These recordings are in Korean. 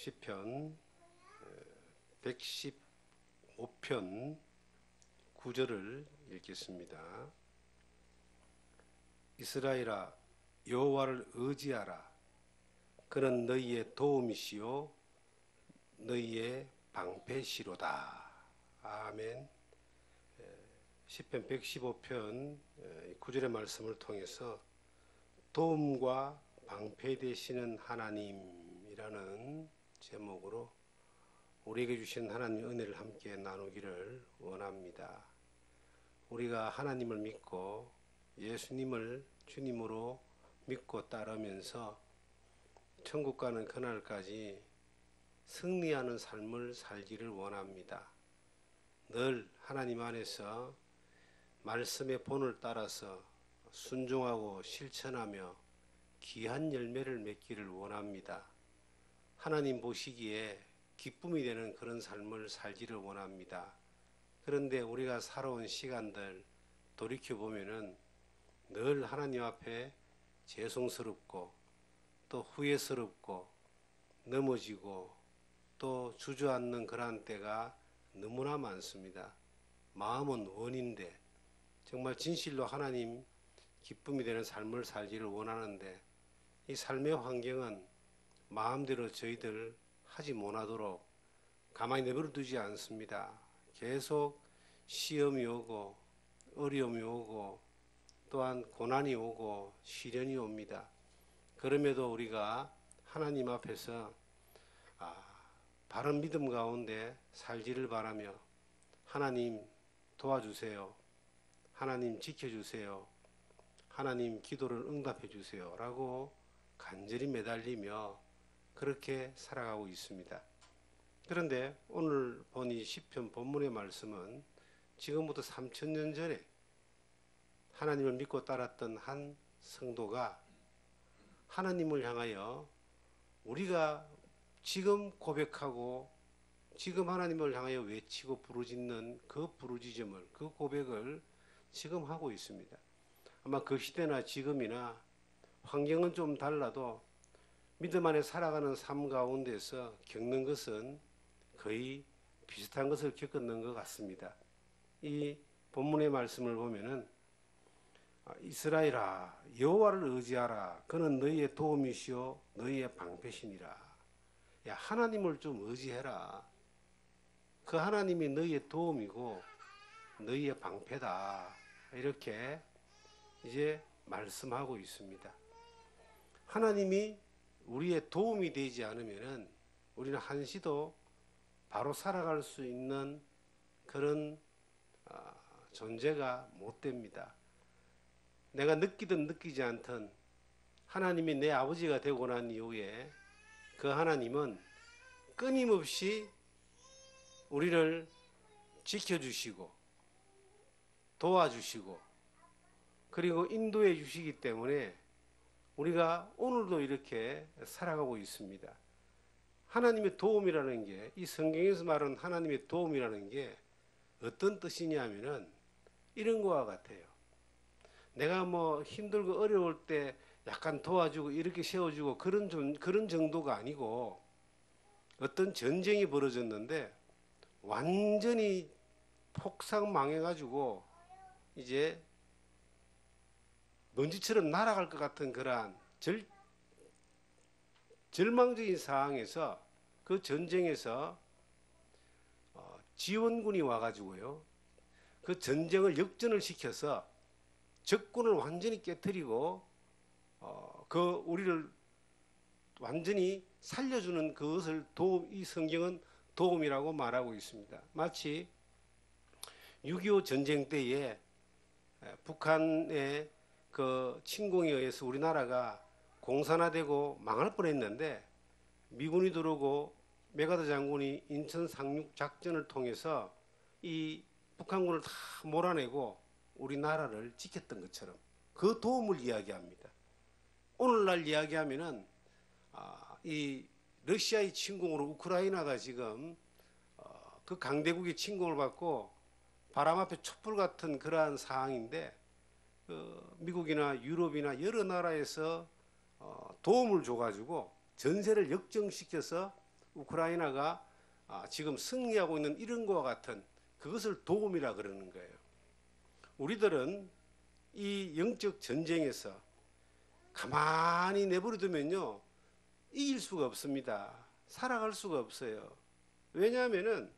시편 115편 9절을 읽겠습니다. 이스라엘아, 여호와를 의지하라. 그는 너희의 도움이시요 너희의 방패시로다. 아멘. 시편 115편 9절의 말씀을 통해서 도움과 방패 되시는 하나님이라는 제목으로 우리에게 주신 하나님의 은혜를 함께 나누기를 원합니다. 우리가 하나님을 믿고 예수님을 주님으로 믿고 따르면서 천국 가는 그날까지 승리하는 삶을 살기를 원합니다. 늘 하나님 안에서 말씀의 본을 따라서 순종하고 실천하며 귀한 열매를 맺기를 원합니다. 하나님 보시기에 기쁨이 되는 그런 삶을 살기를 원합니다. 그런데 우리가 살아온 시간들 돌이켜보면은 늘 하나님 앞에 죄송스럽고 또 후회스럽고 넘어지고 또 주저앉는 그러한 때가 너무나 많습니다. 마음은 원인데 정말 진실로 하나님 기쁨이 되는 삶을 살기를 원하는데 이 삶의 환경은 마음대로 저희들 하지 못하도록 가만히 내버려 두지 않습니다. 계속 시험이 오고 어려움이 오고 또한 고난이 오고 시련이 옵니다. 그럼에도 우리가 하나님 앞에서 바른 믿음 가운데 살기를 바라며 하나님 도와주세요. 하나님 지켜주세요. 하나님 기도를 응답해 주세요. 라고 간절히 매달리며 그렇게 살아가고 있습니다. 그런데 오늘 본 이 시편 본문의 말씀은 지금부터 3000년 전에 하나님을 믿고 따랐던 한 성도가 하나님을 향하여 우리가 지금 고백하고 지금 하나님을 향하여 외치고 부르짖는 그 부르짖음을 그 고백을 지금 하고 있습니다. 아마 그 시대나 지금이나 환경은 좀 달라도 믿음 안에 살아가는 삶 가운데서 겪는 것은 거의 비슷한 것을 겪었는 것 같습니다. 이 본문의 말씀을 보면은 이스라엘아, 여호와를 의지하라. 그는 너희의 도움이시오 너희의 방패시니라. 야, 하나님을 좀 의지해라. 그 하나님이 너희의 도움이고 너희의 방패다. 이렇게 이제 말씀하고 있습니다. 하나님이 우리의 도움이 되지 않으면은 우리는 한시도 바로 살아갈 수 있는 그런 존재가 못 됩니다. 내가 느끼든 느끼지 않든 하나님이 내 아버지가 되고 난 이후에 그 하나님은 끊임없이 우리를 지켜주시고 도와주시고 그리고 인도해 주시기 때문에 우리가 오늘도 이렇게 살아가고 있습니다. 하나님의 도움이라는 게 이 성경에서 말하는 하나님의 도움이라는 게 어떤 뜻이냐면은 이런 거와 같아요. 내가 뭐 힘들고 어려울 때 약간 도와주고 이렇게 세워주고 그런 정도가 아니고 어떤 전쟁이 벌어졌는데 완전히 폭삭 망해가지고 이제 먼지처럼 날아갈 것 같은 그러한 절망적인 상황에서 그 전쟁에서 지원군이 와가지고요 그 전쟁을 역전을 시켜서 적군을 완전히 깨뜨리고 우리를 완전히 살려주는 그것을 이 성경은 도움이라고 말하고 있습니다. 마치 6.25 전쟁 때에 북한의 그 침공에 의해서 우리나라가 공산화되고 망할 뻔했는데 미군이 들어오고 메가더 장군이 인천 상륙 작전을 통해서 이 북한군을 다 몰아내고 우리나라를 지켰던 것처럼 그 도움을 이야기합니다. 오늘날 이야기하면은 이 러시아의 침공으로 우크라이나가 지금 그 강대국의 침공을 받고 바람 앞에 촛불 같은 그러한 상황인데 미국이나 유럽이나 여러 나라에서 도움을 줘가지고 전세를 역정시켜서 우크라이나가 지금 승리하고 있는 이런 것과 같은 그것을 도움이라 그러는 거예요. 우리들은 이 영적 전쟁에서 가만히 내버려두면요 이길 수가 없습니다. 살아갈 수가 없어요. 왜냐하면은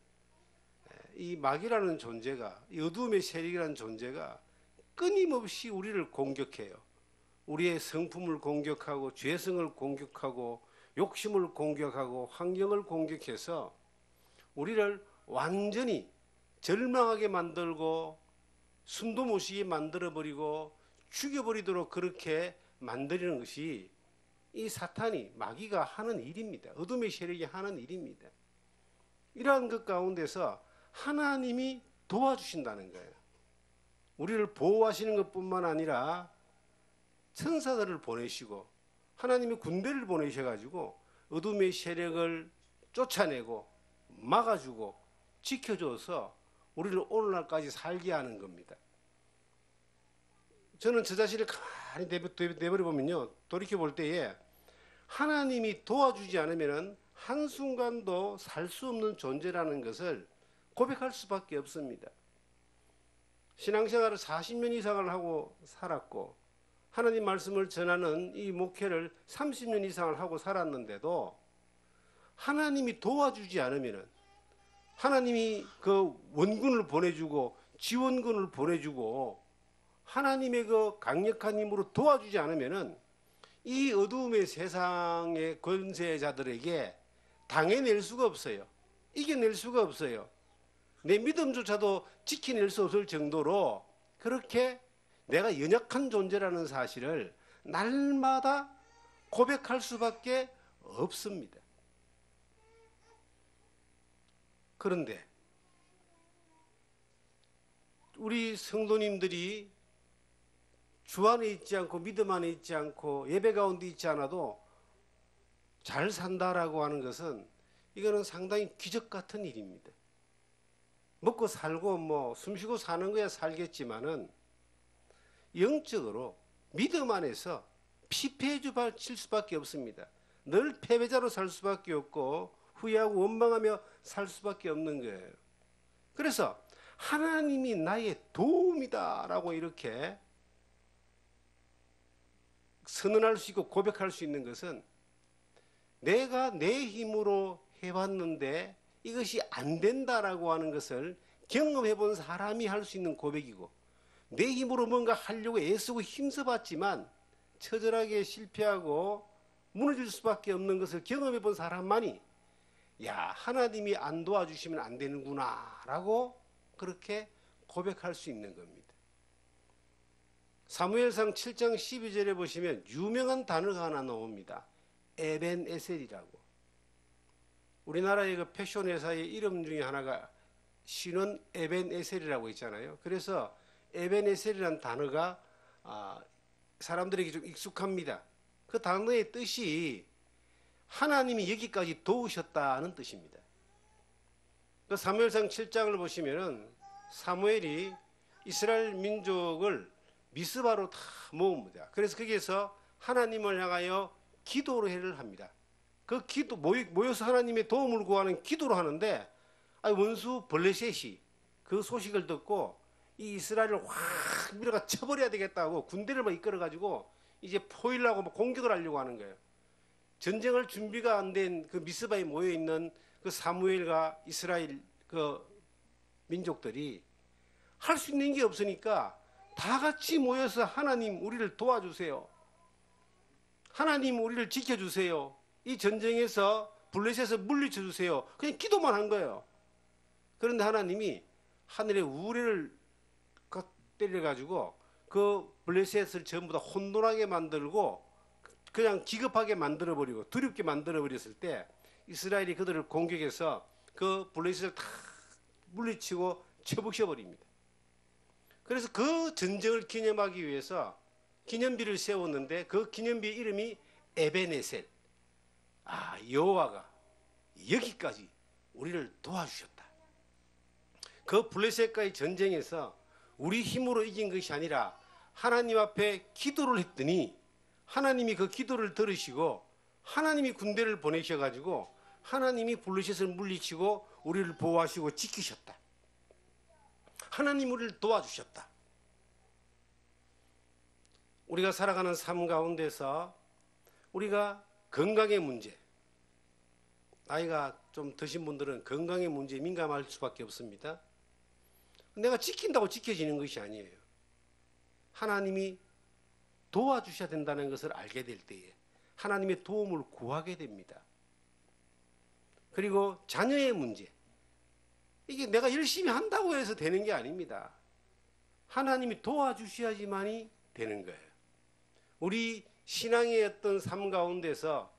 이 마귀라는 존재가, 이 어둠의 세력이라는 존재가 끊임없이 우리를 공격해요. 우리의 성품을 공격하고 죄성을 공격하고 욕심을 공격하고 환경을 공격해서 우리를 완전히 절망하게 만들고 숨도 못 쉬게 만들어버리고 죽여버리도록 그렇게 만드리는 것이 이 사탄이 마귀가 하는 일입니다. 어둠의 세력이 하는 일입니다. 이러한 것 가운데서 하나님이 도와주신다는 거예요. 우리를 보호하시는 것뿐만 아니라 천사들을 보내시고 하나님의 군대를 보내셔가지고 어둠의 세력을 쫓아내고 막아주고 지켜줘서 우리를 오늘날까지 살게 하는 겁니다. 저는 저 자신을 가만히 내버려 보면요, 돌이켜 볼 때에 하나님이 도와주지 않으면 한순간도 살 수 없는 존재라는 것을 고백할 수밖에 없습니다. 신앙생활을 40년 이상을 하고 살았고 하나님 말씀을 전하는 이 목회를 30년 이상을 하고 살았는데도 하나님이 도와주지 않으면, 하나님이 그 원군을 보내주고 지원군을 보내주고 하나님의 그 강력한 힘으로 도와주지 않으면 이 어두움의 세상의 권세자들에게 당해낼 수가 없어요. 이겨낼 수가 없어요. 내 믿음조차도 지켜낼 수 없을 정도로 그렇게 내가 연약한 존재라는 사실을 날마다 고백할 수밖에 없습니다. 그런데 우리 성도님들이 주 안에 있지 않고 믿음 안에 있지 않고 예배 가운데 있지 않아도 잘 산다라고 하는 것은 이거는 상당히 기적 같은 일입니다. 먹고 살고 뭐 숨쉬고 사는 거야 살겠지만은 영적으로 믿음 안에서 피폐해질 수밖에 없습니다. 늘 패배자로 살 수밖에 없고 후회하고 원망하며 살 수밖에 없는 거예요. 그래서 하나님이 나의 도움이다라고 이렇게 선언할 수 있고 고백할 수 있는 것은 내가 내 힘으로 해왔는데 이것이 안 된다라고 하는 것을 경험해 본 사람이 할 수 있는 고백이고, 내 힘으로 뭔가 하려고 애쓰고 힘써봤지만 처절하게 실패하고 무너질 수밖에 없는 것을 경험해 본 사람만이 야, 하나님이 안 도와주시면 안 되는구나 라고 그렇게 고백할 수 있는 겁니다. 사무엘상 7장 12절에 보시면 유명한 단어가 하나 나옵니다. 에벤에셀이라고. 우리나라의 그 패션 회사의 이름 중에 하나가 신원 에벤에셀이라고 있잖아요. 그래서 에벤에셀이라는 단어가 사람들에게 좀 익숙합니다. 그 단어의 뜻이 하나님이 여기까지 도우셨다는 뜻입니다. 그 사무엘상 7장을 보시면은 사무엘이 이스라엘 민족을 미스바로 다 모읍니다. 그래서 거기에서 하나님을 향하여 기도를 합니다. 그 기도 모여서 하나님의 도움을 구하는 기도를 하는데 원수 블레셋이 그 소식을 듣고 이 이스라엘을 확 밀어가 쳐버려야 되겠다고 군대를 막 이끌어가지고 이제 포위하고 공격을 하려고 하는 거예요. 전쟁할 준비가 안 된 그 미스바에 모여 있는 그 사무엘과 이스라엘 그 민족들이 할 수 있는 게 없으니까 다 같이 모여서 하나님 우리를 도와주세요. 하나님 우리를 지켜주세요. 이 전쟁에서 블레셋에서 물리쳐 주세요. 그냥 기도만 한 거예요. 그런데 하나님이 하늘의 우레를 때려가지고 그 블레셋을 전부 다 혼돈하게 만들고 그냥 기겁하게 만들어버리고 두렵게 만들어버렸을 때 이스라엘이 그들을 공격해서 그 블레셋을 다 물리치고 쳐부셔버립니다. 그래서 그 전쟁을 기념하기 위해서 기념비를 세웠는데 그 기념비 이름이 에벤에셀. 여호와가 여기까지 우리를 도와주셨다. 그 블레셋과의 전쟁에서 우리 힘으로 이긴 것이 아니라 하나님 앞에 기도를 했더니 하나님이 그 기도를 들으시고 하나님이 군대를 보내셔가지고 하나님이 블루셋을 물리치고 우리를 보호하시고 지키셨다. 하나님 우리를 도와주셨다. 우리가 살아가는 삶 가운데서 우리가 건강의 문제, 나이가 좀 드신 분들은 건강의 문제에 민감할 수밖에 없습니다. 내가 지킨다고 지켜지는 것이 아니에요. 하나님이 도와주셔야 된다는 것을 알게 될 때에 하나님의 도움을 구하게 됩니다. 그리고 자녀의 문제, 이게 내가 열심히 한다고 해서 되는 게 아닙니다. 하나님이 도와주셔야지만이 되는 거예요. 우리 신앙의 어떤 삶 가운데서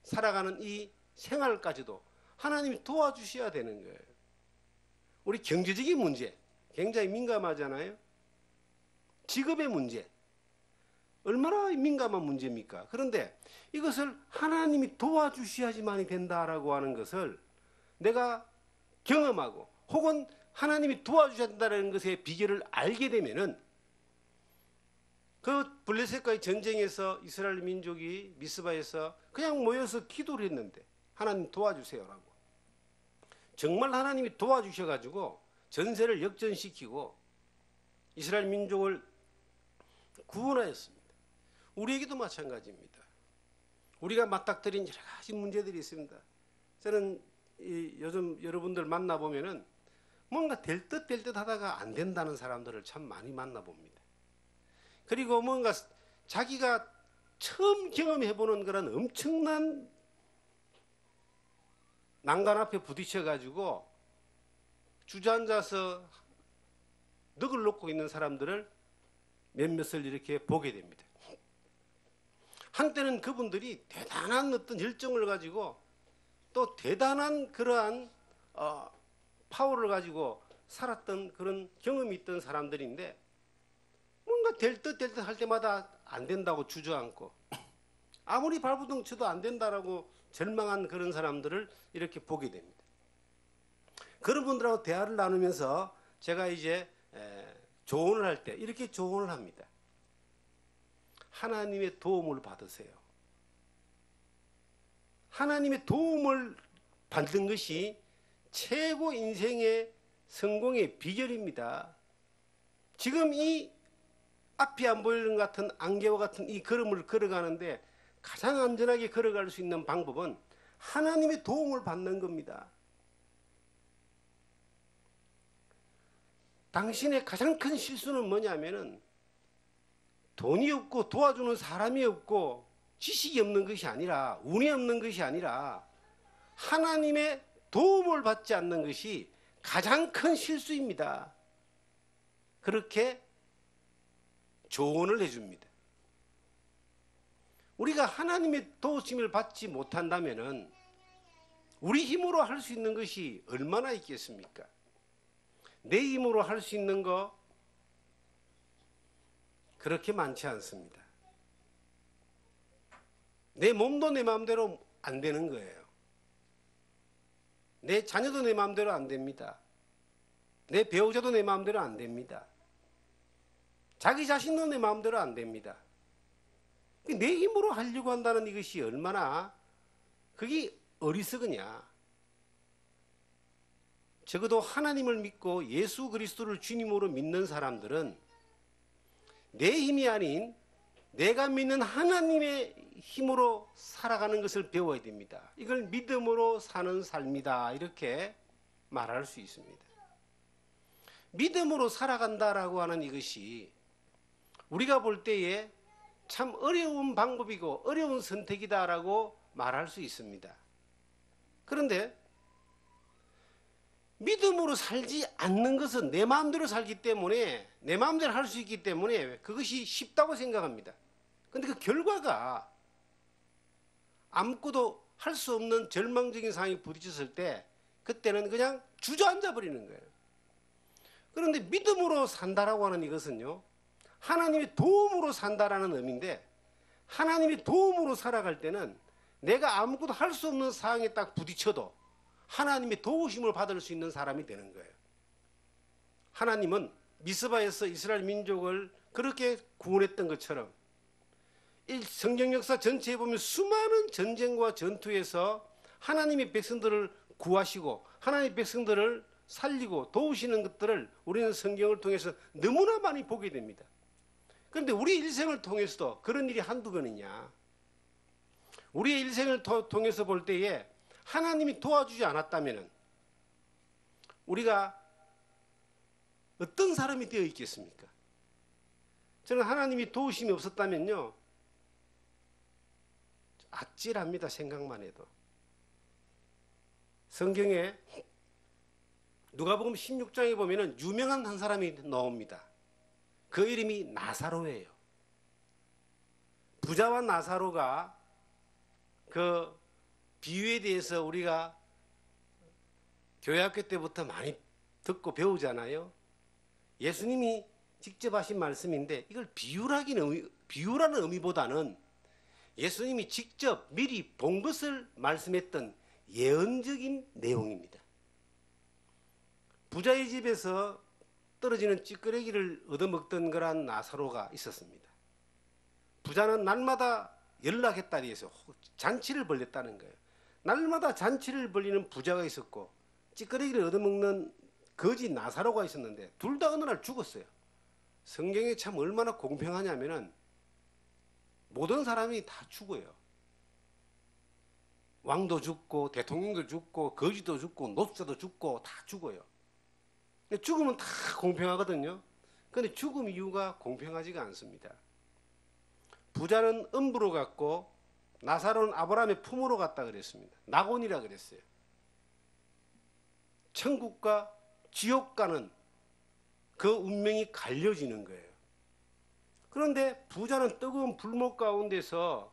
살아가는 이 생활까지도 하나님이 도와주셔야 되는 거예요. 우리 경제적인 문제 굉장히 민감하잖아요. 직업의 문제 얼마나 민감한 문제입니까? 그런데 이것을 하나님이 도와주셔야지만이 된다라고 하는 것을 내가 경험하고 혹은 하나님이 도와주셔야 된다는 것의 비결을 알게 되면은 그 블레셋과의 전쟁에서 이스라엘 민족이 미스바에서 그냥 모여서 기도를 했는데 하나님 도와주세요라고. 정말 하나님이 도와주셔가지고 전세를 역전시키고 이스라엘 민족을 구원하였습니다. 우리에게도 마찬가지입니다. 우리가 맞닥뜨린 여러 가지 문제들이 있습니다. 저는 요즘 여러분들 만나보면은 뭔가 될 듯 하다가 안 된다는 사람들을 참 많이 만나봅니다. 그리고 뭔가 자기가 처음 경험해보는 그런 엄청난 난간 앞에 부딪혀가지고 주저앉아서 넋을 놓고 있는 사람들을 몇몇을 이렇게 보게 됩니다. 한때는 그분들이 대단한 어떤 열정을 가지고 또 대단한 그러한 파워를 가지고 살았던 그런 경험이 있던 사람들인데 뭔가 될 듯 할 때마다 안 된다고 주저앉고 아무리 발버둥 쳐도 안 된다라고 절망한 그런 사람들을 이렇게 보게 됩니다. 그런 분들하고 대화를 나누면서 제가 이제 조언을 할 때 이렇게 조언을 합니다. 하나님의 도움을 받으세요. 하나님의 도움을 받는 것이 최고 인생의 성공의 비결입니다. 지금 이 앞이 안 보이는 것 같은 안개와 같은 이 걸음을 걸어가는데 가장 안전하게 걸어갈 수 있는 방법은 하나님의 도움을 받는 겁니다. 당신의 가장 큰 실수는 뭐냐면은 돈이 없고 도와주는 사람이 없고 지식이 없는 것이 아니라 운이 없는 것이 아니라 하나님의 도움을 받지 않는 것이 가장 큰 실수입니다. 그렇게 조언을 해줍니다. 우리가 하나님의 도우심을 받지 못한다면은 우리 힘으로 할 수 있는 것이 얼마나 있겠습니까? 내 힘으로 할 수 있는 거 그렇게 많지 않습니다. 내 몸도 내 마음대로 안 되는 거예요. 내 자녀도 내 마음대로 안 됩니다. 내 배우자도 내 마음대로 안 됩니다. 자기 자신도 내 마음대로 안 됩니다. 내 힘으로 하려고 한다는 이것이 얼마나 그게 어리석으냐. 적어도 하나님을 믿고 예수 그리스도를 주님으로 믿는 사람들은 내 힘이 아닌 내가 믿는 하나님의 힘으로 살아가는 것을 배워야 됩니다. 이걸 믿음으로 사는 삶이다 이렇게 말할 수 있습니다. 믿음으로 살아간다라고 하는 이것이 우리가 볼 때에 참 어려운 방법이고 어려운 선택이다라고 말할 수 있습니다. 그런데 믿음으로 살지 않는 것은 내 마음대로 살기 때문에 내 마음대로 할 수 있기 때문에 그것이 쉽다고 생각합니다. 그런데 그 결과가 아무것도 할 수 없는 절망적인 상황이 부딪혔을 때 그때는 그냥 주저앉아 버리는 거예요. 그런데 믿음으로 산다라고 하는 이것은요, 하나님의 도움으로 산다라는 의미인데 하나님의 도움으로 살아갈 때는 내가 아무것도 할 수 없는 상황에 딱 부딪혀도 하나님의 도우심을 받을 수 있는 사람이 되는 거예요. 하나님은 미스바에서 이스라엘 민족을 그렇게 구원했던 것처럼 이 성경 역사 전체에 보면 수많은 전쟁과 전투에서 하나님의 백성들을 구하시고 하나님의 백성들을 살리고 도우시는 것들을 우리는 성경을 통해서 너무나 많이 보게 됩니다. 그런데 우리 일생을 통해서도 그런 일이 한두 번이냐? 우리의 일생을 통해서 볼 때에 하나님이 도와주지 않았다면 우리가 어떤 사람이 되어 있겠습니까? 저는 하나님이 도우심이 없었다면요, 아찔합니다. 생각만 해도. 성경에 누가복음 16장에 보면은 유명한 한 사람이 나옵니다. 그 이름이 나사로예요. 부자와 나사로가 그 비유에 대해서 우리가 교회학교 때부터 많이 듣고 배우잖아요. 예수님이 직접 하신 말씀인데 이걸 비유라는 의미보다는 예수님이 직접 미리 본 것을 말씀했던 예언적인 내용입니다. 부자의 집에서 떨어지는 찌끄레기를 얻어먹던 그런 나사로가 있었습니다. 부자는 날마다 연락했다리 해서 잔치를 벌였다는 거예요. 날마다 잔치를 벌리는 부자가 있었고 찌끄레기를 얻어먹는 거지 나사로가 있었는데 둘 다 어느 날 죽었어요. 성경에 참 얼마나 공평하냐면은 모든 사람이 다 죽어요. 왕도 죽고 대통령도 죽고 거지도 죽고 노숙자도 죽고 다 죽어요. 죽으면 다 공평하거든요. 그런데 죽음 이유가 공평하지가 않습니다. 부자는 음부로 갔고 나사로는 아브라함의 품으로 갔다 그랬습니다. 낙원이라 그랬어요. 천국과 지옥 가는 그 운명이 갈려지는 거예요. 그런데 부자는 뜨거운 불목 가운데서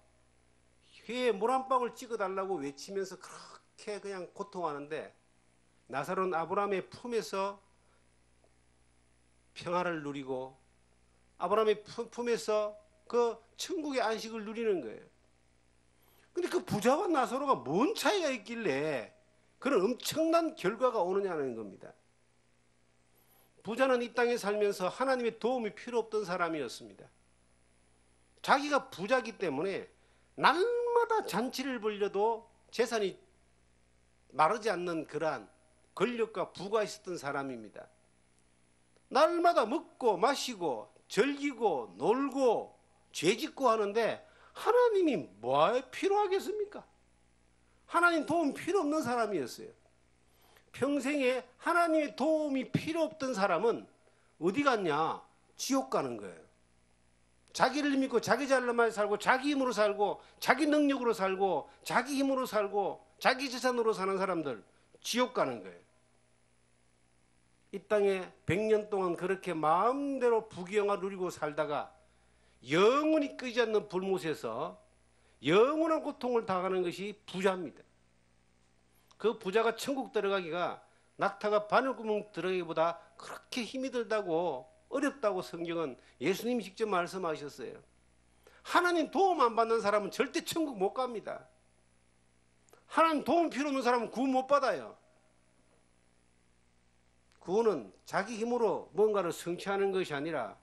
회에 물 한 방울 찍어달라고 외치면서 그렇게 그냥 고통하는데 나사로는 아브라함의 품에서 평화를 누리고 아브라함의 품에서 그 천국의 안식을 누리는 거예요. 근데 그 부자와 나사로가 뭔 차이가 있길래 그런 엄청난 결과가 오느냐는 겁니다. 부자는 이 땅에 살면서 하나님의 도움이 필요 없던 사람이었습니다. 자기가 부자기 때문에 날마다 잔치를 벌려도 재산이 마르지 않는 그러한 권력과 부가 있었던 사람입니다. 날마다 먹고 마시고 즐기고 놀고 죄짓고 하는데 하나님이 뭐에 필요하겠습니까? 하나님 도움 필요 없는 사람이었어요. 평생에 하나님의 도움이 필요 없던 사람은 어디 갔냐? 지옥 가는 거예요. 자기를 믿고 자기 잘나만 살고 자기 힘으로 살고 자기 능력으로 살고 자기 힘으로 살고 자기 재산으로 사는 사람들 지옥 가는 거예요. 이 땅에 100년 동안 그렇게 마음대로 부귀영화 누리고 살다가 영원히 끄지 않는 불못에서 영원한 고통을 당하는 것이 부자입니다. 그 부자가 천국 들어가기가 낙타가 바늘구멍 들어가기보다 그렇게 힘이 들다고 어렵다고 성경은 예수님이 직접 말씀하셨어요. 하나님 도움 안 받는 사람은 절대 천국 못 갑니다. 하나님 도움 필요 없는 사람은 구원 못 받아요. 구원은 자기 힘으로 뭔가를 성취하는 것이 아니라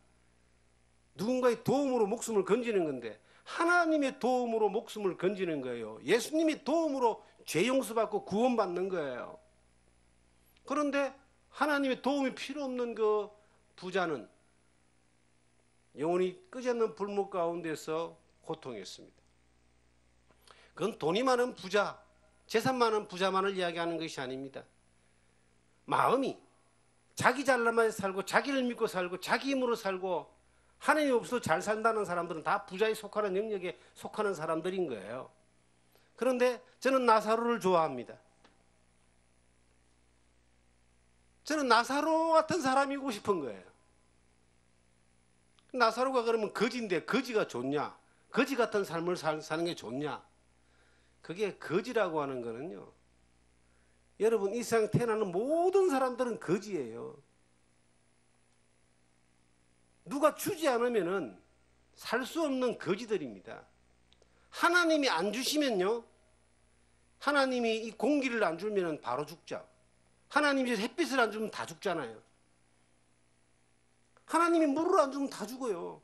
누군가의 도움으로 목숨을 건지는 건데 하나님의 도움으로 목숨을 건지는 거예요. 예수님의 도움으로 죄 용서받고 구원받는 거예요. 그런데 하나님의 도움이 필요 없는 그 부자는 영원히 끄지 않는 불목 가운데서 고통했습니다. 그건 돈이 많은 부자, 재산 많은 부자만을 이야기하는 것이 아닙니다. 마음이 자기 잘나만 살고 자기를 믿고 살고 자기 힘으로 살고 하나님이 없어도 잘 산다는 사람들은 다 부자에 속하는 영역에 속하는 사람들인 거예요. 그런데 저는 나사로를 좋아합니다. 저는 나사로 같은 사람이고 싶은 거예요. 나사로가 그러면 거지인데 거지가 좋냐? 거지 같은 삶을 사는 게 좋냐? 그게 거지라고 하는 거는요. 여러분 이 세상 태어나는 모든 사람들은 거지예요. 누가 주지 않으면은 살 수 없는 거지들입니다. 하나님이 안 주시면요. 하나님이 이 공기를 안 주면 바로 죽죠. 하나님이 햇빛을 안 주면 다 죽잖아요. 하나님이 물을 안 주면 다 죽어요.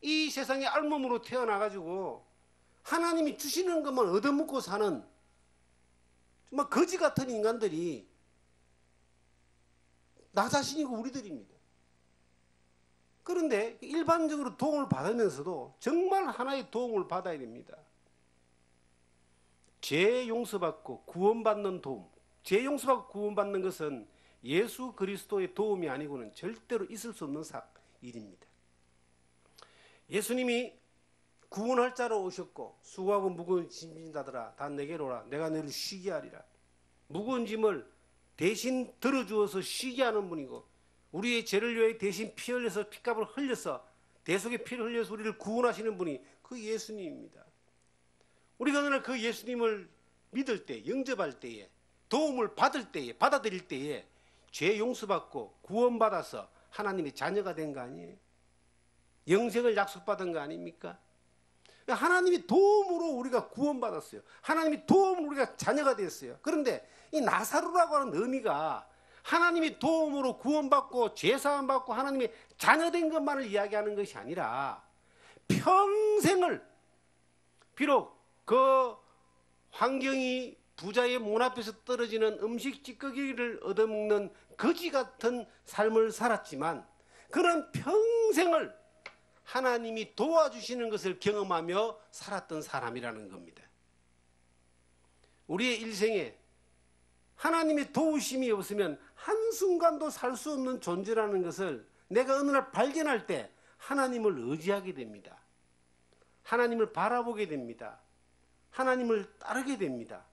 이 세상에 알몸으로 태어나가지고 하나님이 주시는 것만 얻어먹고 사는 막 거지 같은 인간들이 나 자신이고 우리들입니다. 그런데 일반적으로 도움을 받으면서도 정말 하나의 도움을 받아야 됩니다. 죄 용서받고 구원받는 도움. 죄 용서받고 구원받는 것은 예수 그리스도의 도움이 아니고는 절대로 있을 수 없는 일입니다. 예수님이 구원할 자로 오셨고 수고하고 무거운 짐진 자들아 다 내게로 오라 내가 너를 쉬게 하리라. 무거운 짐을 대신 들어주어서 쉬게 하는 분이고 우리의 죄를 위해 대신 피 흘려서 피값을 흘려서 대속의 피를 흘려서 우리를 구원하시는 분이 그 예수님입니다. 우리가 오늘 그 예수님을 믿을 때, 영접할 때에, 도움을 받을 때에, 받아들일 때에 죄 용서받고 구원받아서 하나님의 자녀가 된 거 아니에요? 영생을 약속받은 거 아닙니까? 하나님이 도움으로 우리가 구원받았어요. 하나님이 도움으로 우리가 자녀가 됐어요. 그런데 이 나사로라고 하는 의미가 하나님이 도움으로 구원받고 죄사함 받고 하나님의 자녀된 것만을 이야기하는 것이 아니라 평생을 비록 그 환경이 부자의 문 앞에서 떨어지는 음식 찌꺼기를 얻어먹는 거지 같은 삶을 살았지만 그런 평생을 하나님이 도와주시는 것을 경험하며 살았던 사람이라는 겁니다. 우리의 일생에 하나님의 도우심이 없으면 한순간도 살 수 없는 존재라는 것을 내가 어느 날 발견할 때 하나님을 의지하게 됩니다. 하나님을 바라보게 됩니다. 하나님을 따르게 됩니다.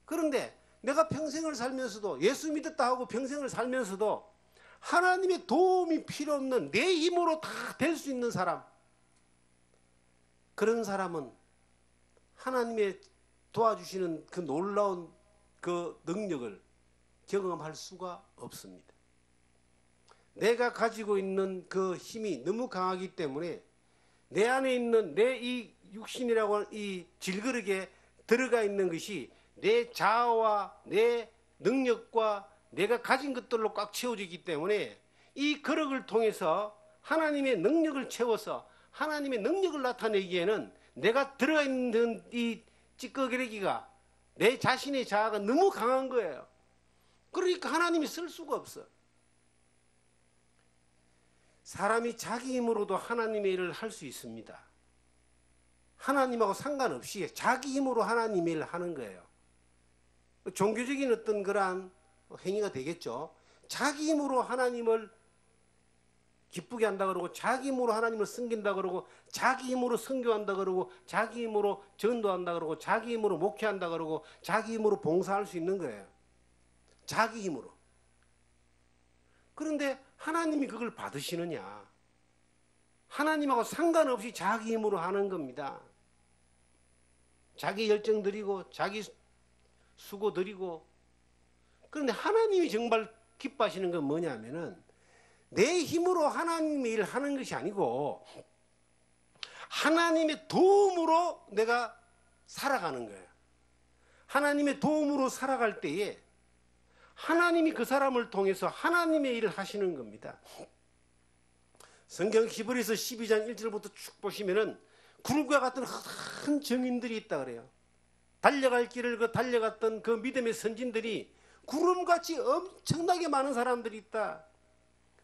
그런데 내가 평생을 살면서도 예수 믿었다 하고 평생을 살면서도 하나님의 도움이 필요 없는 내 힘으로 다 될 수 있는 사람, 그런 사람은 하나님의 도와주시는 그 놀라운 그 능력을 경험할 수가 없습니다. 내가 가지고 있는 그 힘이 너무 강하기 때문에 내 안에 있는 내 이 육신이라고 하는 이 질그릇에 들어가 있는 것이 내 자아와 내 능력과 내가 가진 것들로 꽉 채워지기 때문에 이 그릇을 통해서 하나님의 능력을 채워서 하나님의 능력을 나타내기에는 내가 들어가 있는 이 찌꺼기가 내 자신의 자아가 너무 강한 거예요. 그러니까 하나님이 쓸 수가 없어. 사람이 자기 힘으로도 하나님의 일을 할 수 있습니다. 하나님하고 상관없이 자기 힘으로 하나님의 일을 하는 거예요. 종교적인 어떤 그러한 행위가 되겠죠. 자기 힘으로 하나님을 기쁘게 한다 그러고 자기 힘으로 하나님을 섬긴다 그러고 자기 힘으로 선교한다 그러고 자기 힘으로 전도한다 그러고 자기 힘으로 목회한다 그러고 자기 힘으로 봉사할 수 있는 거예요. 자기 힘으로. 그런데 하나님이 그걸 받으시느냐? 하나님하고 상관없이 자기 힘으로 하는 겁니다. 자기 열정 드리고 자기 수고 드리고. 그런데 하나님이 정말 기뻐하시는 건 뭐냐면은 내 힘으로 하나님의 일을 하는 것이 아니고 하나님의 도움으로 내가 살아가는 거예요. 하나님의 도움으로 살아갈 때에 하나님이 그 사람을 통해서 하나님의 일을 하시는 겁니다. 성경 히브리서 12장 1절부터 쭉 보시면은 구름과 같은 큰 정인들이 있다 그래요. 달려갈 길을 달려갔던 그 믿음의 선진들이 구름같이 엄청나게 많은 사람들이 있다.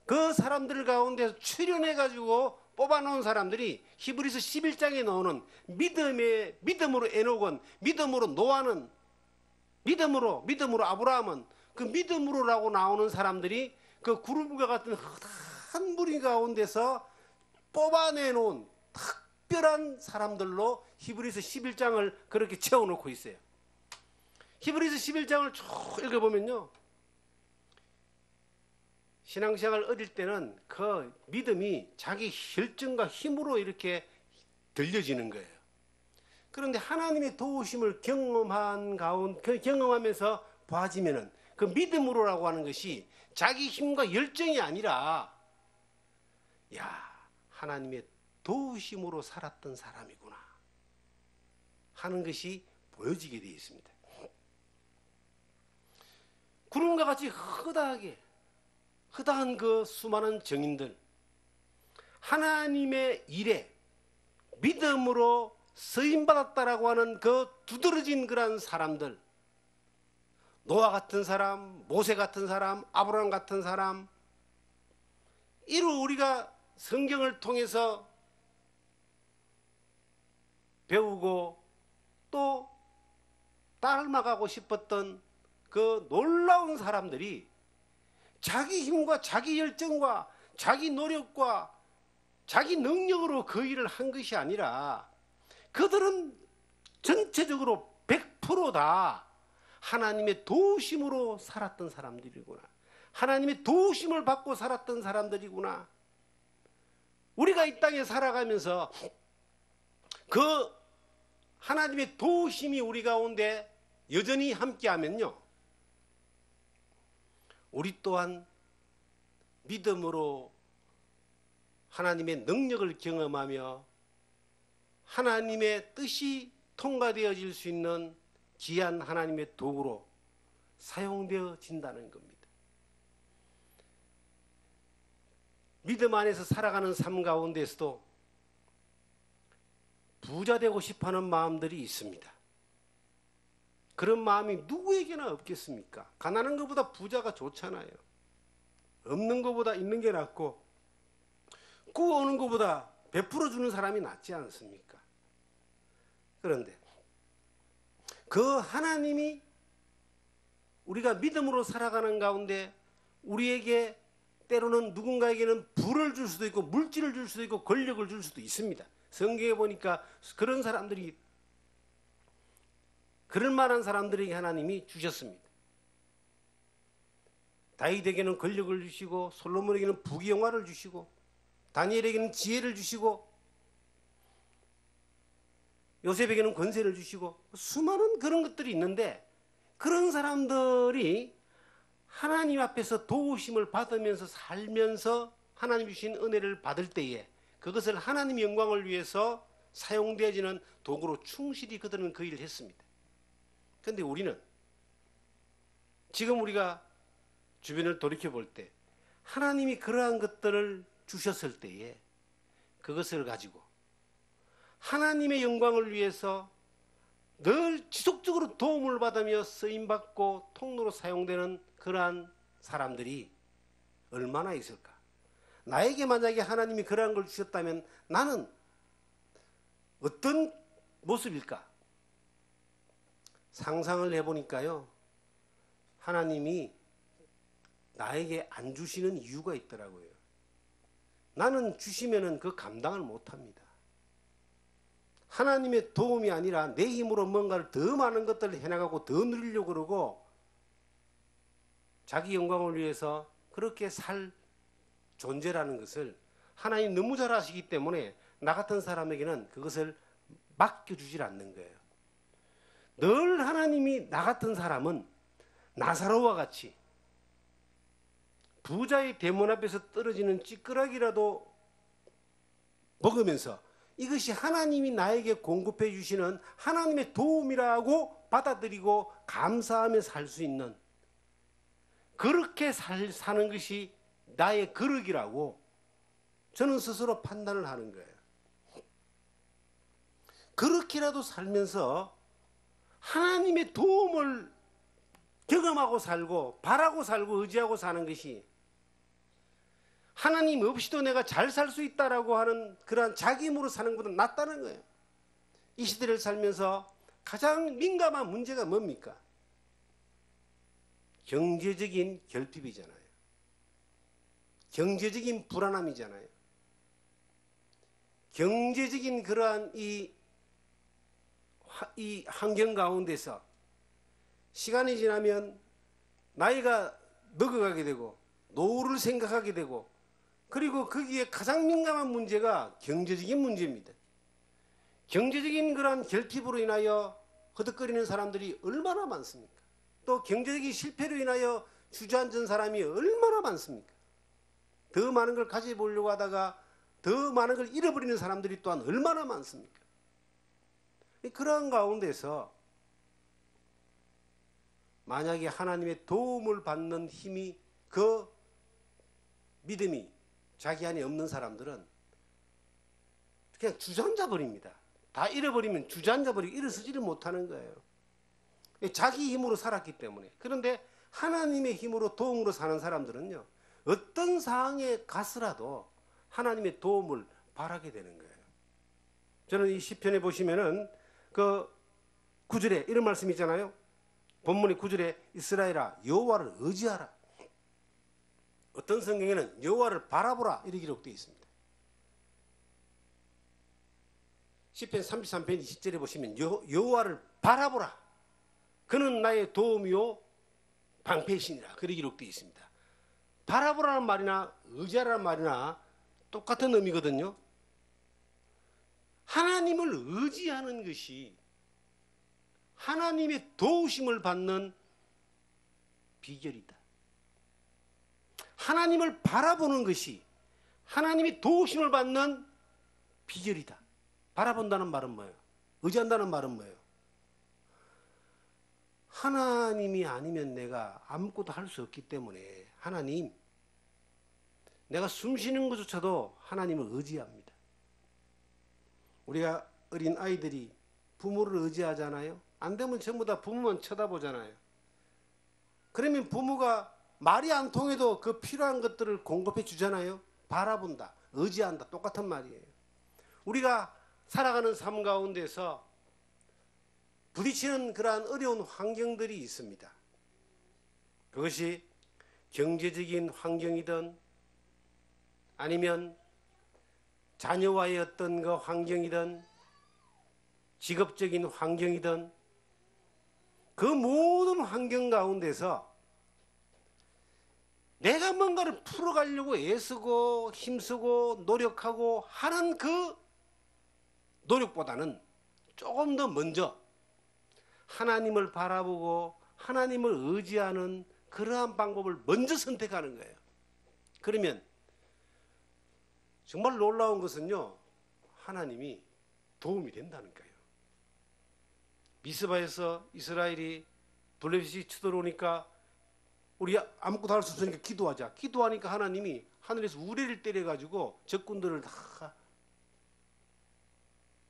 그 사람들 가운데서 출현해가지고 뽑아놓은 사람들이 히브리서 11장에 나오는 믿음으로 에녹은, 믿음으로 노아는, 믿음으로 아브라함은, 그 믿음으로라고 나오는 사람들이 그 구름과 같은 한 무리 가운데서 뽑아내놓은 특별한 사람들로 히브리서 11장을 그렇게 채워놓고 있어요. 히브리서 11장을 쭉 읽어보면요, 신앙생활 어릴 때는 그 믿음이 자기 혈증과 힘으로 이렇게 들려지는 거예요. 그런데 하나님의 도우심을 경험하면서 봐지면은 그 믿음으로라고 하는 것이 자기 힘과 열정이 아니라, 야, 하나님의 도우심으로 살았던 사람이구나 하는 것이 보여지게 되어 있습니다. 구름과 같이 허다한 그 수많은 정인들, 하나님의 일에 믿음으로 쓰임받았다라고 하는 그 두드러진 그런 사람들, 노아 같은 사람, 모세 같은 사람, 아브라함 같은 사람, 이루 우리가 성경을 통해서 배우고 또 닮아가고 싶었던 그 놀라운 사람들이 자기 힘과 자기 열정과 자기 노력과 자기 능력으로 그 일을 한 것이 아니라 그들은 전체적으로 100%다 하나님의 도우심으로 살았던 사람들이구나. 하나님의 도우심을 받고 살았던 사람들이구나. 우리가 이 땅에 살아가면서 그 하나님의 도우심이 우리 가운데 여전히 함께하면요, 우리 또한 믿음으로 하나님의 능력을 경험하며 하나님의 뜻이 통과되어질 수 있는 귀한 하나님의 도구로 사용되어진다는 겁니다. 믿음 안에서 살아가는 삶 가운데서도 부자 되고 싶어하는 마음들이 있습니다. 그런 마음이 누구에게나 없겠습니까? 가난한 것보다 부자가 좋잖아요. 없는 것보다 있는 게 낫고 구워오는 것보다 베풀어 주는 사람이 낫지 않습니까? 그런데 그 하나님이 우리가 믿음으로 살아가는 가운데 우리에게 때로는 누군가에게는 부를 줄 수도 있고 물질을 줄 수도 있고 권력을 줄 수도 있습니다. 성경에 보니까 그런 사람들이, 그럴 만한 사람들에게 하나님이 주셨습니다. 다윗에게는 권력을 주시고 솔로몬에게는 부귀영화를 주시고 다니엘에게는 지혜를 주시고 요셉에게는 권세를 주시고 수많은 그런 것들이 있는데, 그런 사람들이 하나님 앞에서 도우심을 받으면서 살면서 하나님 주신 은혜를 받을 때에 그것을 하나님의 영광을 위해서 사용되어지는 도구로 충실히 그들은 그 일을 했습니다. 그런데 우리는 지금 우리가 주변을 돌이켜볼 때 하나님이 그러한 것들을 주셨을 때에 그것을 가지고 하나님의 영광을 위해서 늘 지속적으로 도움을 받으며 쓰임받고 통로로 사용되는 그러한 사람들이 얼마나 있을까? 나에게 만약에 하나님이 그러한 걸 주셨다면 나는 어떤 모습일까? 상상을 해보니까요, 하나님이 나에게 안 주시는 이유가 있더라고요. 나는 주시면은 그 감당을 못합니다. 하나님의 도움이 아니라 내 힘으로 뭔가를 더 많은 것들을 해나가고 더 누리려고 그러고 자기 영광을 위해서 그렇게 살 존재라는 것을 하나님 너무 잘 아시기 때문에 나 같은 사람에게는 그것을 맡겨주질 않는 거예요. 늘 하나님이 나 같은 사람은 나사로와 같이 부자의 대문 앞에서 떨어지는 찌끄라기라도 먹으면서 이것이 하나님이 나에게 공급해 주시는 하나님의 도움이라고 받아들이고 감사하며 살 수 있는, 그렇게 사는 것이 나의 거룩이라고 저는 스스로 판단을 하는 거예요. 그렇게라도 살면서 하나님의 도움을 경험하고 살고 바라고 살고 의지하고 사는 것이 하나님 없이도 내가 잘 살 수 있다라고 하는 그러한 자기 힘으로 사는 것보다 낫다는 거예요. 이 시대를 살면서 가장 민감한 문제가 뭡니까? 경제적인 결핍이잖아요. 경제적인 불안함이잖아요. 경제적인 그러한 이 환경 가운데서 시간이 지나면 나이가 늙어가게 되고 노후를 생각하게 되고, 그리고 거기에 가장 민감한 문제가 경제적인 문제입니다. 경제적인 그러한 결핍으로 인하여 허덕거리는 사람들이 얼마나 많습니까? 또 경제적인 실패로 인하여 주저앉은 사람이 얼마나 많습니까? 더 많은 걸 가져보려고 하다가 더 많은 걸 잃어버리는 사람들이 또한 얼마나 많습니까? 그러한 가운데서 만약에 하나님의 도움을 받는 힘이, 그 믿음이 자기 안에 없는 사람들은 그냥 주저앉아 버립니다. 다 잃어버리면 주저앉아 버리고 일어서지를 못하는 거예요. 자기 힘으로 살았기 때문에. 그런데 하나님의 힘으로 도움으로 사는 사람들은요, 어떤 상황에 가서라도 하나님의 도움을 바라게 되는 거예요. 저는 이 시편에 보시면은 그 9절에 이런 말씀이 있잖아요. 본문의 9절에 이스라엘아 여호와를 의지하라. 어떤 성경에는 여호와를 바라보라 이렇게 기록되어 있습니다. 시편 33편 20절에 보시면 여호와를 바라보라. 그는 나의 도움이요 방패시니라. 그렇게 기록되어 있습니다. 바라보라는 말이나 의지하라는 말이나 똑같은 의미거든요. 하나님을 의지하는 것이 하나님의 도우심을 받는 비결이다. 하나님을 바라보는 것이 하나님이 도우심을 받는 비결이다. 바라본다는 말은 뭐예요? 의지한다는 말은 뭐예요? 하나님이 아니면 내가 아무것도 할 수 없기 때문에 하나님, 내가 숨 쉬는 것조차도 하나님을 의지합니다. 우리가 어린 아이들이 부모를 의지하잖아요. 안 되면 전부 다 부모만 쳐다보잖아요. 그러면 부모가 말이 안 통해도 그 필요한 것들을 공급해 주잖아요. 바라본다, 의지한다, 똑같은 말이에요. 우리가 살아가는 삶 가운데서 부딪히는 그러한 어려운 환경들이 있습니다. 그것이 경제적인 환경이든 아니면 자녀와의 어떤 그 환경이든 직업적인 환경이든 그 모든 환경 가운데서 내가 뭔가를 풀어가려고 애쓰고 힘쓰고 노력하고 하는 그 노력보다는 조금 더 먼저 하나님을 바라보고 하나님을 의지하는 그러한 방법을 먼저 선택하는 거예요. 그러면 정말 놀라운 것은요, 하나님이 도움이 된다는 거예요. 미스바에서 이스라엘이 블레셋이 쳐들어오니까 우리 아무것도 할 수 없으니까 기도하자. 기도하니까 하나님이 하늘에서 우레를 때려가지고 적군들을 다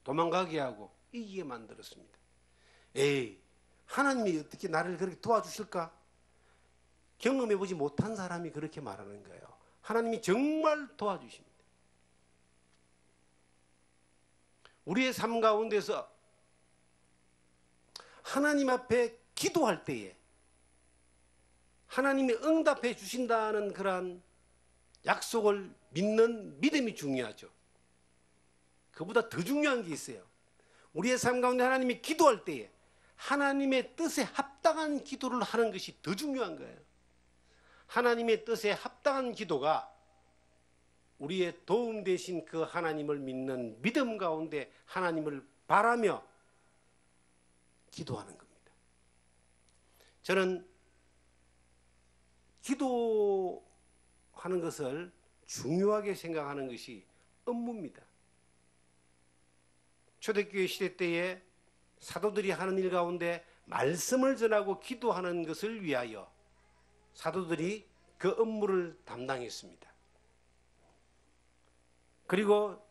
도망가게 하고 이기게 만들었습니다. 에이, 하나님이 어떻게 나를 그렇게 도와주실까? 경험해보지 못한 사람이 그렇게 말하는 거예요. 하나님이 정말 도와주십니다. 우리의 삶 가운데서 하나님 앞에 기도할 때에 하나님이 응답해 주신다는 그러한 약속을 믿는 믿음이 중요하죠. 그보다 더 중요한 게 있어요. 우리의 삶 가운데 하나님이 기도할 때에 하나님의 뜻에 합당한 기도를 하는 것이 더 중요한 거예요. 하나님의 뜻에 합당한 기도가 우리의 도움 되신 그 하나님을 믿는 믿음 가운데 하나님을 바라며 기도하는 겁니다. 저는 기도하는 것을 중요하게 생각하는 것이 업무입니다. 초대교회 시대 때에 사도들이 하는 일 가운데 말씀을 전하고 기도하는 것을 위하여 사도들이 그 업무를 담당했습니다. 그리고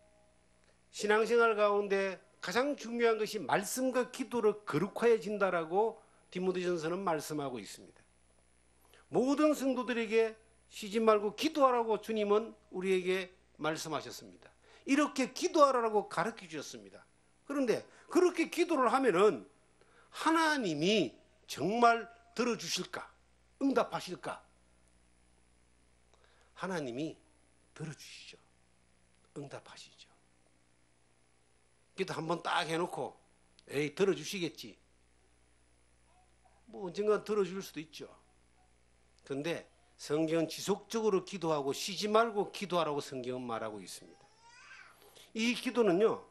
신앙생활 가운데 가장 중요한 것이 말씀과 기도로 거룩하여진다라고 디모데전서는 말씀하고 있습니다. 모든 성도들에게 쉬지 말고 기도하라고 주님은 우리에게 말씀하셨습니다. 이렇게 기도하라고 가르쳐 주셨습니다. 그런데 그렇게 기도를 하면은 하나님이 정말 들어주실까? 응답하실까? 하나님이 들어주시죠. 응답하시죠. 기도 한번 딱 해놓고 에이 들어주시겠지. 뭐 언젠가 들어줄 수도 있죠. 그런데 성경은 지속적으로 기도하고 쉬지 말고 기도하라고 성경은 말하고 있습니다. 이 기도는요,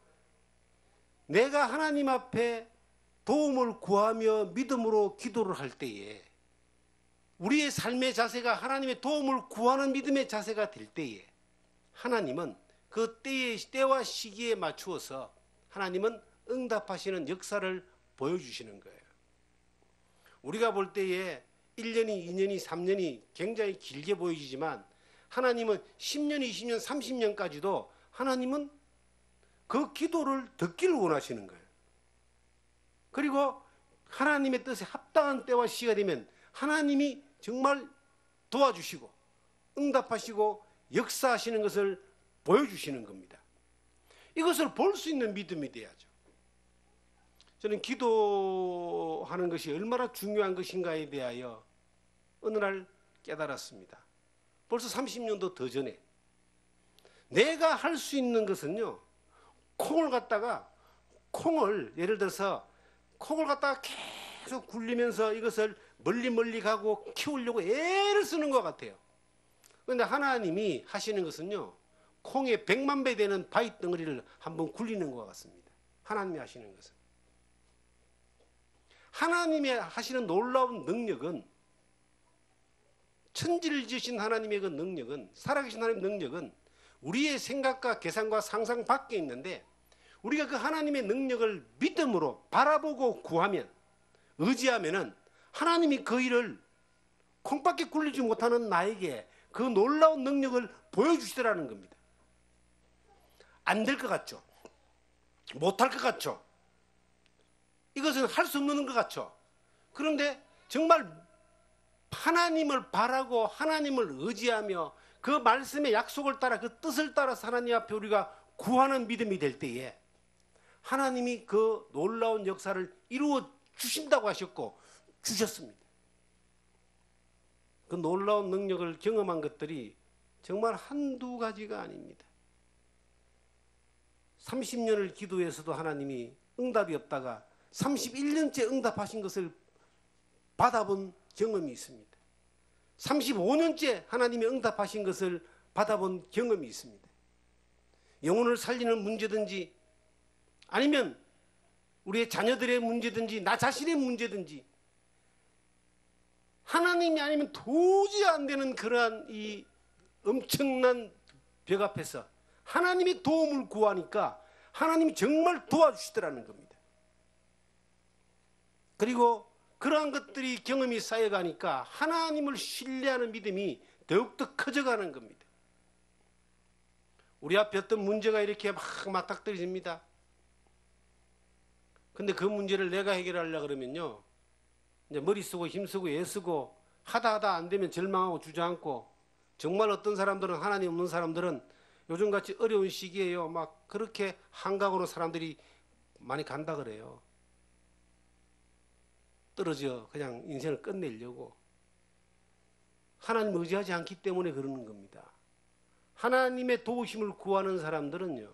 내가 하나님 앞에 도움을 구하며 믿음으로 기도를 할 때에 우리의 삶의 자세가 하나님의 도움을 구하는 믿음의 자세가 될 때에 하나님은 그 때와 시기에 맞추어서 하나님은 응답하시는 역사를 보여주시는 거예요. 우리가 볼 때에 1년이, 2년이, 3년이 굉장히 길게 보이지만 하나님은 10년, 20년, 30년까지도 하나님은 그 기도를 듣기를 원하시는 거예요. 그리고 하나님의 뜻에 합당한 때와 시가 되면 하나님이 정말 도와주시고 응답하시고 역사하시는 것을 보여주시는 겁니다. 이것을 볼 수 있는 믿음이 돼야죠. 저는 기도하는 것이 얼마나 중요한 것인가에 대하여 어느 날 깨달았습니다. 벌써 30년도 더 전에 내가 할 수 있는 것은요, 콩을 예를 들어서 콩을 갖다가 계속 굴리면서 이것을 멀리 가고 키우려고 애를 쓰는 것 같아요. 그런데 하나님이 하시는 것은요, 콩의 100만 배 되는 바위 덩어리를 한번 굴리는 것 같습니다. 하나님이 하시는 것은. 하나님이 하시는 놀라운 능력은, 천지를 지으신 하나님의 그 능력은, 살아계신 하나님의 능력은 우리의 생각과 계산과 상상 밖에 있는데, 우리가 그 하나님의 능력을 믿음으로 바라보고 구하면, 의지하면은 하나님이 그 일을 콩밖에 굴리지 못하는 나에게 그 놀라운 능력을 보여주시더라는 겁니다. 안 될 것 같죠? 못할 것 같죠? 이것은 할 수 없는 것 같죠? 그런데 정말 하나님을 바라고 하나님을 의지하며 그 말씀의 약속을 따라 그 뜻을 따라서 하나님 앞에 우리가 구하는 믿음이 될 때에 하나님이 그 놀라운 역사를 이루어 주신다고 하셨고 주셨습니다. 그 놀라운 능력을 경험한 것들이 정말 한두 가지가 아닙니다. 30년을 기도해서도 하나님이 응답이 없다가 31년째 응답하신 것을 받아본 경험이 있습니다. 35년째 하나님이 응답하신 것을 받아본 경험이 있습니다. 영혼을 살리는 문제든지 아니면 우리의 자녀들의 문제든지 나 자신의 문제든지 하나님이 아니면 도저히 안 되는 그러한 이 엄청난 벽 앞에서 하나님의 도움을 구하니까 하나님이 정말 도와주시더라는 겁니다. 그리고 그러한 것들이 경험이 쌓여가니까 하나님을 신뢰하는 믿음이 더욱더 커져가는 겁니다. 우리 앞에 어떤 문제가 이렇게 막 맞닥뜨려집니다. 근데 그 문제를 내가 해결하려고 그러면요, 이제 머리 쓰고 힘쓰고 애쓰고 하다 안 되면 절망하고 주저앉고, 정말 어떤 사람들은, 하나님 없는 사람들은 요즘같이 어려운 시기에요, 막 그렇게 한강으로 사람들이 많이 간다 그래요. 떨어져 그냥 인생을 끝내려고. 하나님 의지하지 않기 때문에 그러는 겁니다. 하나님의 도우심을 구하는 사람들은요,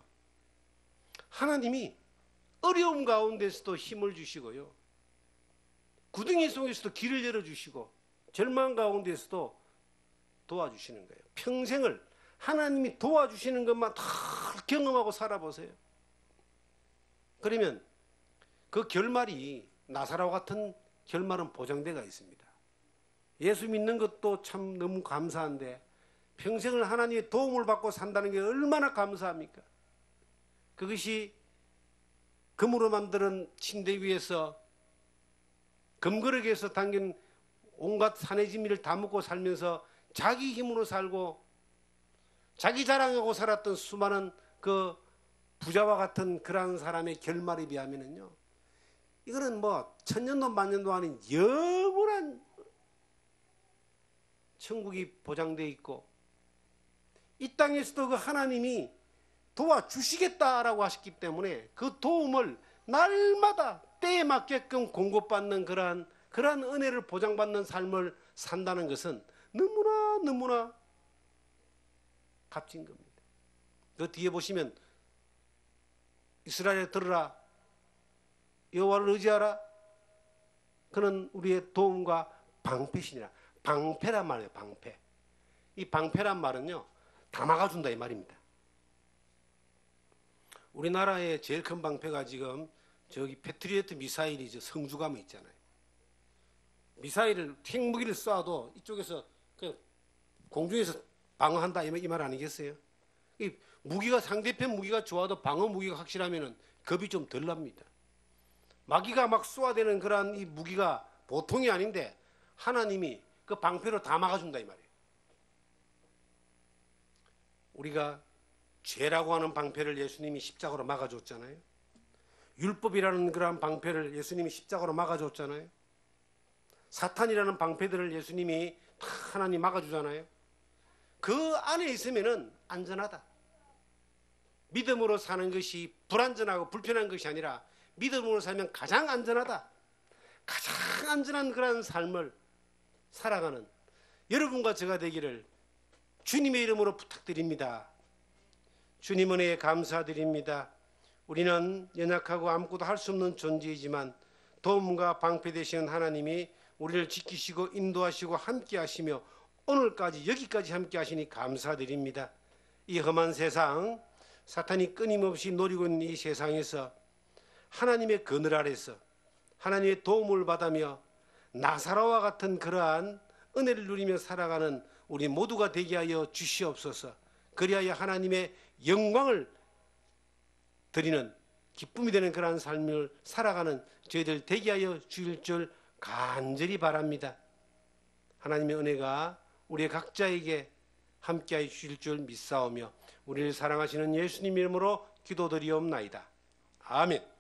하나님이 어려움 가운데서도 힘을 주시고요, 구덩이 속에서도 길을 열어주시고 절망 가운데서도 도와주시는 거예요. 평생을 하나님이 도와주시는 것만 다 경험하고 살아보세요. 그러면 그 결말이 나사로와 같은 결말은 보장되어 있습니다. 예수 믿는 것도 참 너무 감사한데 평생을 하나님의 도움을 받고 산다는 게 얼마나 감사합니까? 그것이 금으로 만드는 침대 위에서 금그릇에서 담긴 온갖 산의 진미를 다 먹고 살면서 자기 힘으로 살고 자기 자랑하고 살았던 수많은 그 부자와 같은 그러한 사람의 결말에 비하면은요, 이거는 뭐 천년도 만년도 아닌 영원한 천국이 보장되어 있고, 이 땅에서도 그 하나님이 도와주시겠다라고 하셨기 때문에 그 도움을 날마다 때에 맞게끔 공급받는 그러한 은혜를 보장받는 삶을 산다는 것은 너무나 값진 겁니다. 그 뒤에 보시면 이스라엘에 들으라, 여호와를 의지하라, 그는 우리의 도움과 방패시니라. 방패란 말이에요. 방패. 이 방패란 말은요, 다 막아준다 이 말입니다. 우리나라의 제일 큰 방패가 지금 저기 패트리어트 미사일이 저 성주감에 있잖아요. 미사일을 핵무기를 쏴도 이쪽에서 그냥 공중에서 방어한다 이 말 아니겠어요? 이 무기가, 상대편 무기가 좋아도 방어 무기가 확실하면은 겁이 좀 덜 납니다. 마귀가 막 쏘아대는 그러한 이 무기가 보통이 아닌데 하나님이 그 방패로 다 막아준다 이 말이에요. 우리가 죄라고 하는 방패를 예수님이 십자가로 막아줬잖아요. 율법이라는 그러한 방패를 예수님이 십자가로 막아줬잖아요. 사탄이라는 방패들을 예수님이 다 하나님 막아주잖아요. 그 안에 있으면은 안전하다. 믿음으로 사는 것이 불안전하고 불편한 것이 아니라 믿음으로 살면 가장 안전하다. 가장 안전한 그런 삶을 살아가는 여러분과 제가 되기를 주님의 이름으로 부탁드립니다. 주님 은혜에 감사드립니다. 우리는 연약하고 아무것도 할 수 없는 존재이지만 도움과 방패 되시는 하나님이 우리를 지키시고 인도하시고 함께 하시며 오늘까지 여기까지 함께 하시니 감사드립니다. 이 험한 세상, 사탄이 끊임없이 노리고 있는 이 세상에서 하나님의 그늘 아래서 하나님의 도움을 받으며 나사로와 같은 그러한 은혜를 누리며 살아가는 우리 모두가 되게 하여 주시옵소서. 그리하여 하나님의 영광을 드리는 기쁨이 되는 그러한 삶을 살아가는 저희들 되게 하여 주실 줄 간절히 바랍니다. 하나님의 은혜가 우리 각자에게 함께하여 주실 줄 믿사오며 우리를 사랑하시는 예수님 이름으로 기도드리옵나이다. 아멘.